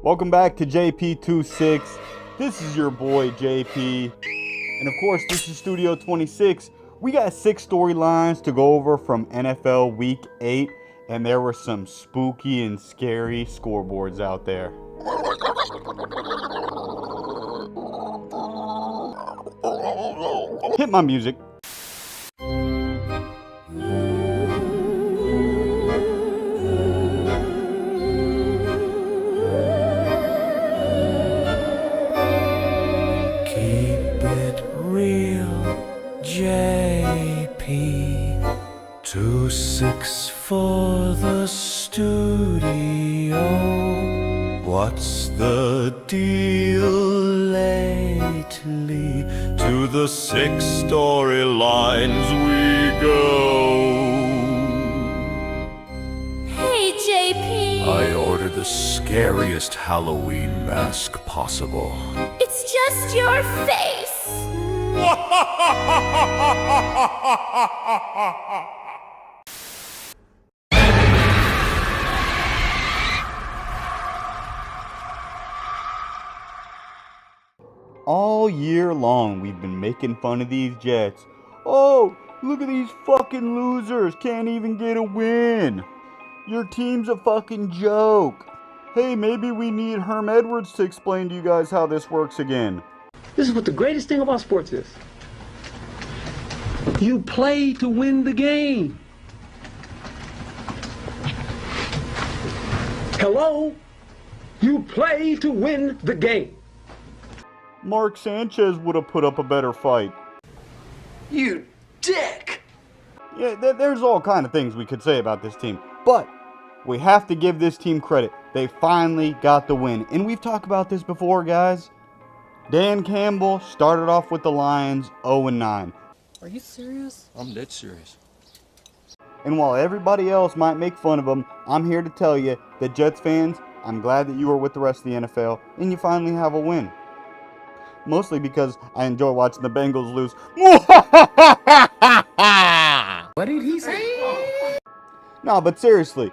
Welcome back to JP26. This is your boy JP. And of course, this is Studio 26. We got 6 storylines to go over from NFL Week 8. And there were some spooky and scary scoreboards out there. Hit my music. JP 26 for the studio. What's the deal lately? To the 6 storylines we go. Hey, JP. I ordered the scariest Halloween mask possible. It's just your face. All year long, we've been making fun of these Jets. Oh, look at these fucking losers. Can't even get a win. Your team's a fucking joke. Hey, maybe we need Herm Edwards to explain to you guys how this works again. This is what the greatest thing about sports is. You play to win the game. Hello? You play to win the game. Mark Sanchez would have put up a better fight. You dick! Yeah, there's all kind of things we could say about this team. But we have to give this team credit. They finally got the win. And we've talked about this before, guys. Dan Campbell started off with the Lions 0-9. Are you serious? I'm dead serious. And while everybody else might make fun of him, I'm here to tell you that Jets fans, I'm glad that you are with the rest of the NFL and you finally have a win. Mostly because I enjoy watching the Bengals lose. What did he say? No, but seriously,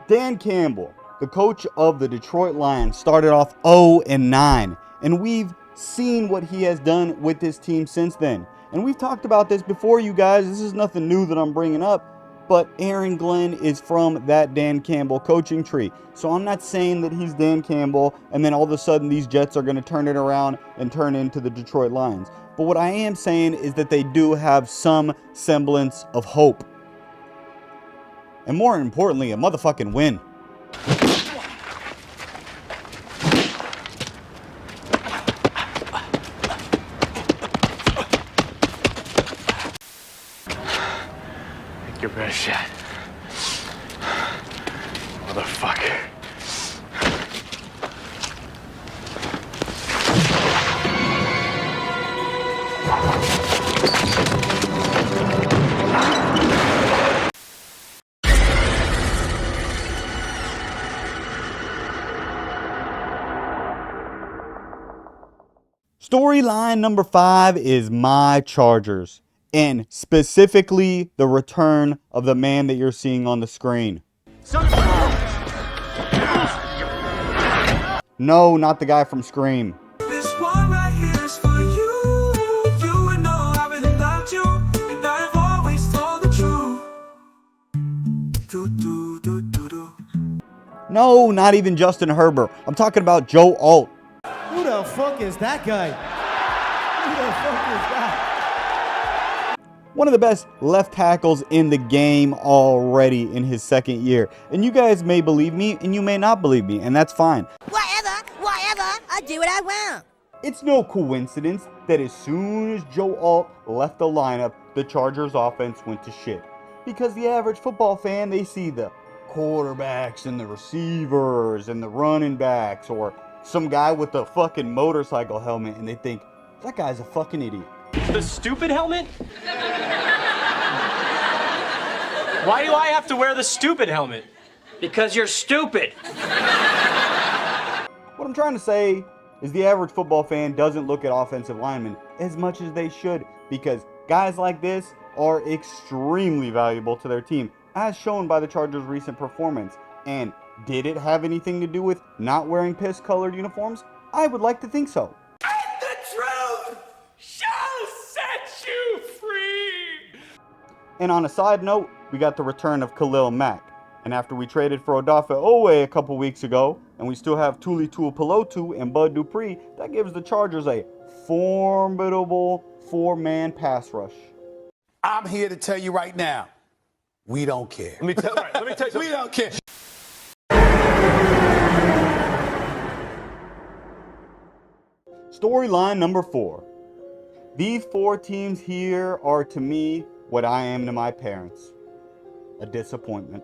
Dan Campbell, the coach of the Detroit Lions, started off 0-9. And we've seen what he has done with this team since then. And we've talked about this before, you guys. This is nothing new that I'm bringing up. But Aaron Glenn is from that Dan Campbell coaching tree. So I'm not saying that he's Dan Campbell and then all of a sudden these Jets are going to turn it around and turn into the Detroit Lions. But what I am saying is that they do have some semblance of hope. And more importantly, a motherfucking win. Your best shot. Motherfucker. Storyline number 5 is my Chargers. And specifically, the return of the man that you're seeing on the screen. No, not the guy from Scream. This one right here is for you. You know I really loved you, and I've always told the truth. No, not even Justin Herbert. I'm talking about Joe Alt. Who the fuck is that guy? Who the fuck is that? One of the best left tackles in the game already in his second year. And you guys may believe me and you may not believe me, and that's fine. Whatever, I do what I want. It's no coincidence that as soon as Joe Alt left the lineup, the Chargers offense went to shit. Because the average football fan, they see the quarterbacks and the receivers and the running backs or some guy with a fucking motorcycle helmet and they think, that guy's a fucking idiot. The stupid helmet? Why do I have to wear the stupid helmet? Because you're stupid. What I'm trying to say is the average football fan doesn't look at offensive linemen as much as they should because guys like this are extremely valuable to their team, as shown by the Chargers' recent performance. And Did it have anything to do with not wearing piss-colored uniforms? I would like to think so. And the truth shall set you free. And on a side note, we got the return of Khalil Mack. And after we traded for Odafe Owe a couple weeks ago, and we still have Tuli Tuipulotu and Bud Dupree, that gives the Chargers a formidable four-man pass rush. I'm here to tell you right now, we don't care. Let me tell you something. We don't care. Storyline number 4. These 4 teams here are to me what I am to my parents. A disappointment.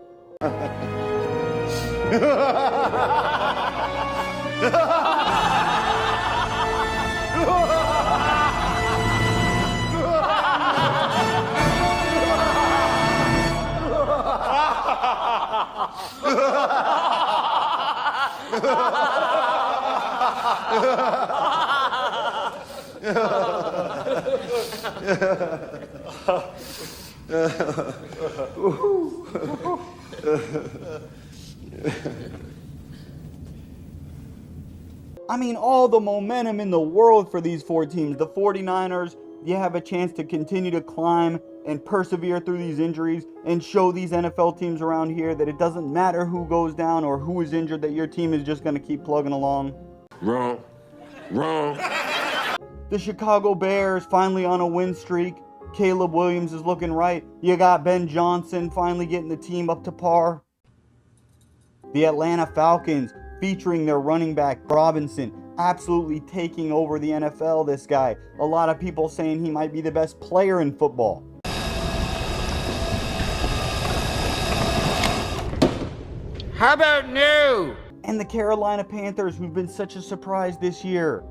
I mean, all the momentum in the world for these 4 teams. The 49ers, you have a chance to continue to climb and persevere through these injuries and show these NFL teams around here that it doesn't matter who goes down or who is injured, that your team is just going to keep plugging along. Wrong. The Chicago Bears finally on a win streak. Caleb Williams is looking right. You got Ben Johnson finally getting the team up to par. The Atlanta Falcons, featuring their running back Robinson, absolutely taking over the NFL, this guy. A lot of people saying he might be the best player in football. How about new? And the Carolina Panthers, who've been such a surprise this year.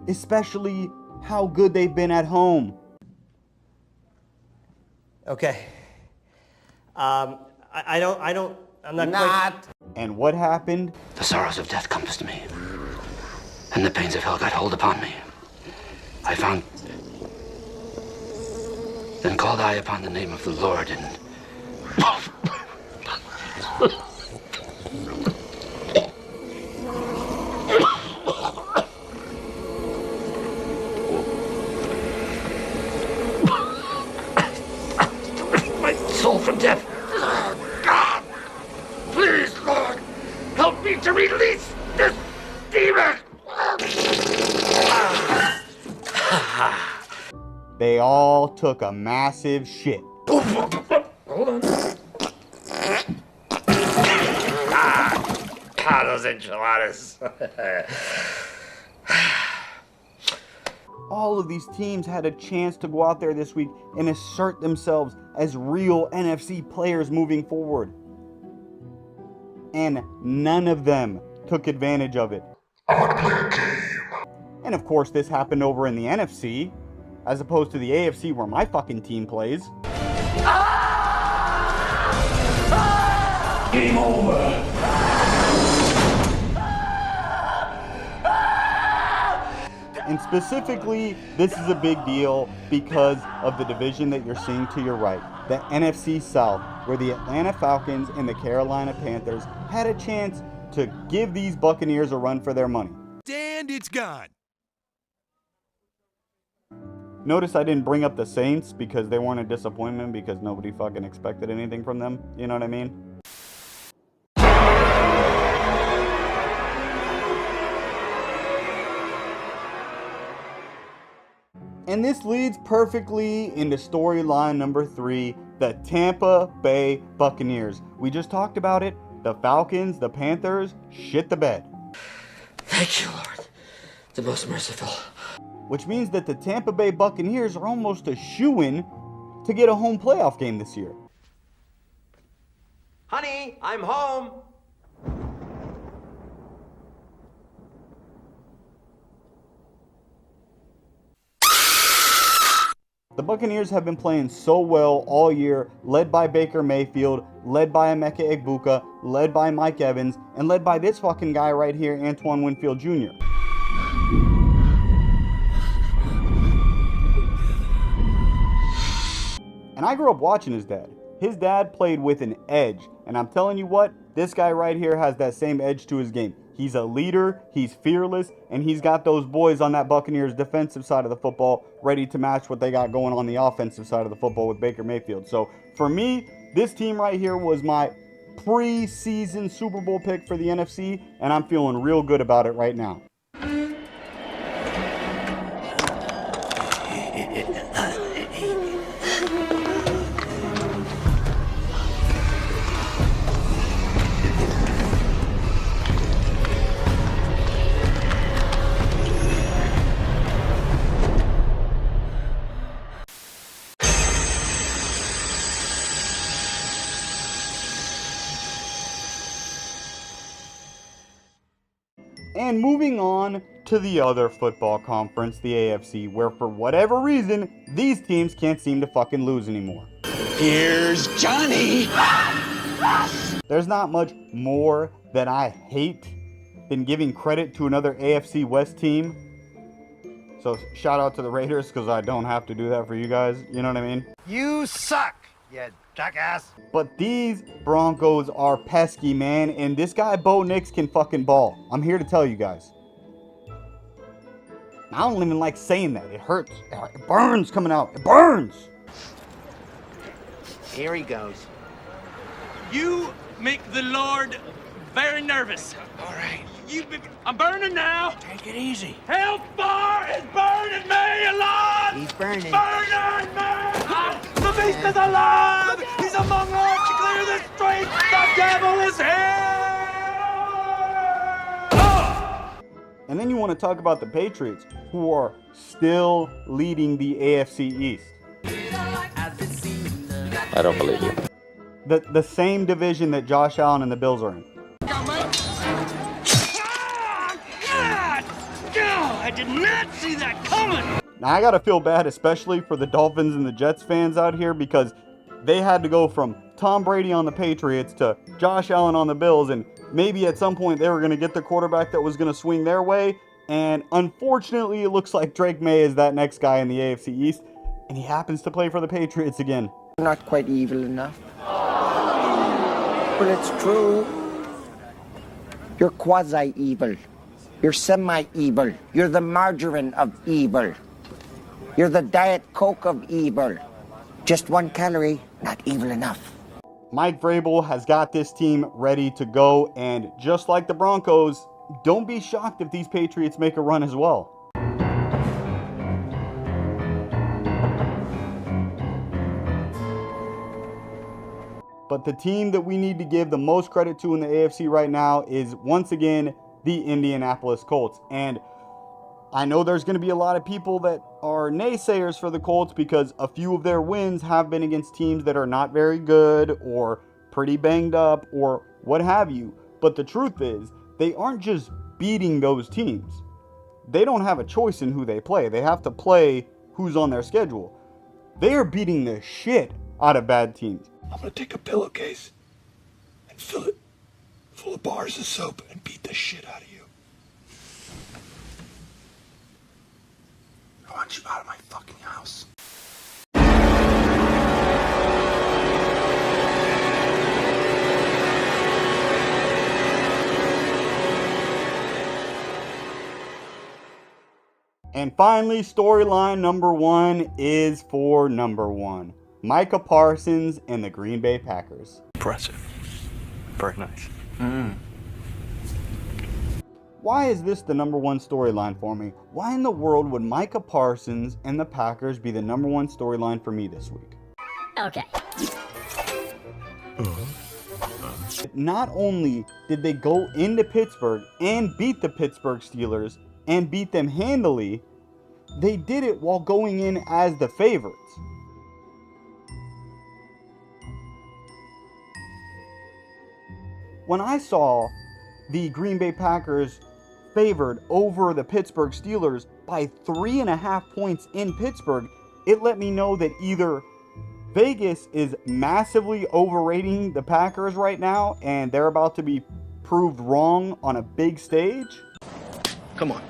Especially how good they've been at home. Okay. I'm not quite... And what happened? The sorrows of death compassed me, and the pains of hell got hold upon me. I found... Then called I upon the name of the Lord, and... my soul from death. God, please, Lord, help me to release this demon. They all took a massive shit. Hold on. Those enchiladas. All of these teams had a chance to go out there this week and assert themselves as real NFC players moving forward. And none of them took advantage of it. I want to play a game. And of course, this happened over in the NFC, as opposed to the AFC where my fucking team plays. Game over. And specifically, this is a big deal because of the division that you're seeing to your right, the NFC South, where the Atlanta Falcons and the Carolina Panthers had a chance to give these Buccaneers a run for their money. And it's gone. Notice I didn't bring up the Saints because they weren't a disappointment because nobody fucking expected anything from them. You know what I mean? And this leads perfectly into storyline number 3, the Tampa Bay Buccaneers. We just talked about it. The Falcons, the Panthers, shit the bed. Thank you, Lord, the most merciful. Which means that the Tampa Bay Buccaneers are almost a shoo-in to get a home playoff game this year. Honey, I'm home. The Buccaneers have been playing so well all year, led by Baker Mayfield, led by Emeka Egbuka, led by Mike Evans, and led by this fucking guy right here, Antoine Winfield Jr. And I grew up watching his dad. His dad played with an edge, and I'm telling you what, This guy right here has that same edge to his game. He's a leader, he's fearless, and he's got those boys on that Buccaneers defensive side of the football ready to match what they got going on the offensive side of the football with Baker Mayfield. So for me, this team right here was my preseason Super Bowl pick for the NFC, and I'm feeling real good about it right now. And moving on to the other football conference, the AFC, where for whatever reason, these teams can't seem to fucking lose anymore. Here's Johnny. There's not much more that I hate than giving credit to another AFC West team. So shout out to the Raiders, because I don't have to do that for you guys, you know what I mean? You suck, you jackass. But these Broncos are pesky, man, and this guy Bo Nix can fucking ball. I'm here to tell you guys. I don't even like saying that. It hurts. It burns coming out. It burns. Here he goes. You make the Lord very nervous. All right. I'm burning now. Take it easy. Hellfire is burning me alive. He's burning. Burning me. The beast is alive. He's among us to clear the streets. The devil is here. And then you want to talk about the Patriots, who are still leading the AFC East. I don't believe you. The same division that Josh Allen and the Bills are in. I did not see that coming. Now, I gotta feel bad, especially for the Dolphins and the Jets fans out here, because they had to go from Tom Brady on the Patriots to Josh Allen on the Bills, and maybe at some point they were gonna get the quarterback that was gonna swing their way, and unfortunately it looks like Drake May is that next guy in the AFC East, and he happens to play for the Patriots again. Not quite evil enough. But it's true. You're quasi-evil. You're semi-evil. You're the margarine of evil. You're the Diet Coke of evil. Just 1 calorie, not evil enough. Mike Vrabel has got this team ready to go, and just like the Broncos, don't be shocked if these Patriots make a run as well. But the team that we need to give the most credit to in the AFC right now is, once again, the Indianapolis Colts. And I know there's going to be a lot of people that are naysayers for the Colts because a few of their wins have been against teams that are not very good or pretty banged up or what have you. But the truth is, they aren't just beating those teams. They don't have a choice in who they play. They have to play who's on their schedule. They are beating the shit out of bad teams. I'm gonna take a pillowcase and fill it full of bars of soap and beat the shit out of you. I want you out of my fucking house. And finally, storyline number 1 is for number 1. Micah Parsons and the Green Bay Packers. Impressive. Very nice. Why is this the number 1 storyline for me? Why in the world would Micah Parsons and the Packers be the number 1 storyline for me this week? Okay. Not only did they go into Pittsburgh and beat the Pittsburgh Steelers and beat them handily, they did it while going in as the favorites. When I saw the Green Bay Packers favored over the Pittsburgh Steelers by 3.5 points in Pittsburgh, it let me know that either Vegas is massively overrating the Packers right now and they're about to be proved wrong on a big stage. Come on.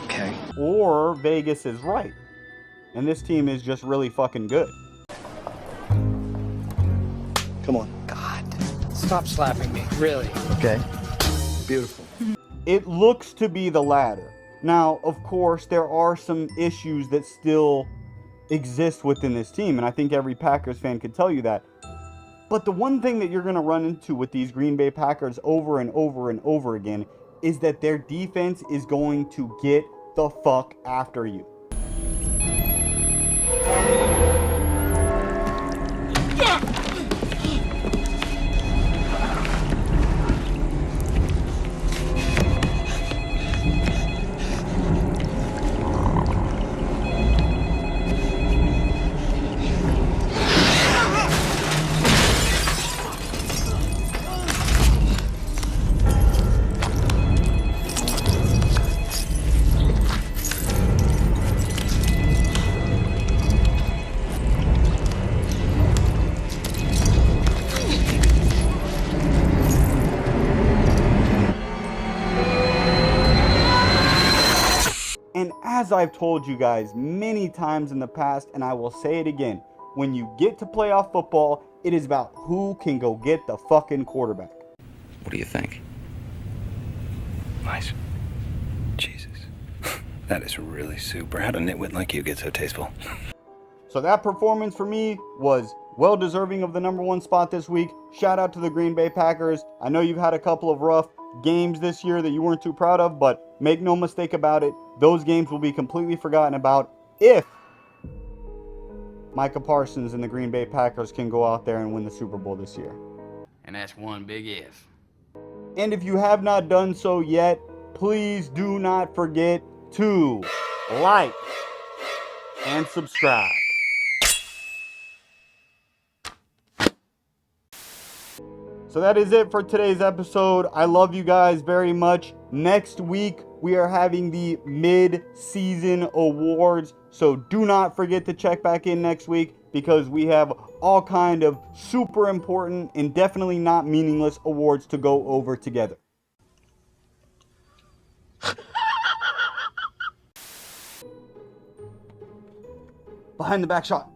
Okay. Or Vegas is right. And this team is just really fucking good. Come on. God. Stop slapping me. Really. Okay. Beautiful. It looks to be the latter. Now, of course, there are some issues that still exist within this team, and I think every Packers fan could tell you that. But the one thing that you're going to run into with these Green Bay Packers over and over and over again is that their defense is going to get the fuck after you. And as I've told you guys many times in the past, and I will say it again, when you get to playoff football, it is about who can go get the fucking quarterback. What do you think? Nice. Jesus. That is really super. How'd a nitwit like you get so tasteful? So that performance for me was well deserving of the #1 spot this week. Shout out to the Green Bay Packers. I know you've had a couple of rough games this year that you weren't too proud of, but make no mistake about it, those games will be completely forgotten about if Micah Parsons and the Green Bay Packers can go out there and win the Super Bowl this year. And that's one big if. And if you have not done so yet, please do not forget to like and subscribe. So that is it for today's episode. I love you guys very much. Next week, we are having the mid-season awards. So do not forget to check back in next week because we have all kind of super important and definitely not meaningless awards to go over together. Behind the back shot.